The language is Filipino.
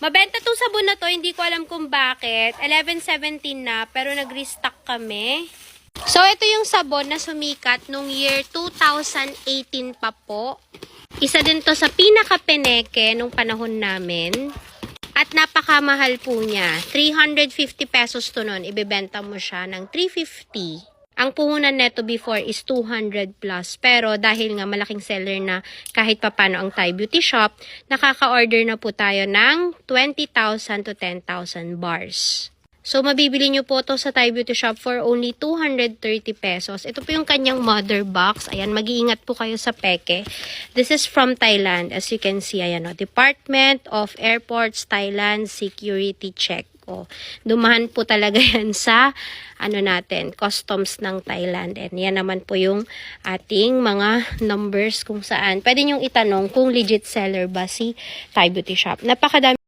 Mabenta tong sabon na to, hindi ko alam kung bakit. 11.17 na, pero nag-restock kami. So, ito yung sabon na sumikat nung year 2018 pa po. Isa din to sa pinaka-peneke nung panahon namin. At napakamahal po niya. 350 pesos to nun. Ibebenta mo siya ng 350. Ang puhunan neto before is 200 plus. Pero dahil nga malaking seller na kahit papano ang Thai Beauty Shop, nakaka-order na po tayo ng 20,000 to 10,000 bars. So, mabibili nyo po to sa Thai Beauty Shop for only 230 pesos. Ito po yung kanyang mother box. Ayan, mag-iingat po kayo sa peke. This is from Thailand. As you can see, ayan o, Department of Airports, Thailand, Security Check. O, dumahan po talaga yan sa customs ng Thailand. And yan naman po yung ating mga numbers kung saan. Pwede nyong itanong kung legit seller ba si Thai Beauty Shop. Napakadami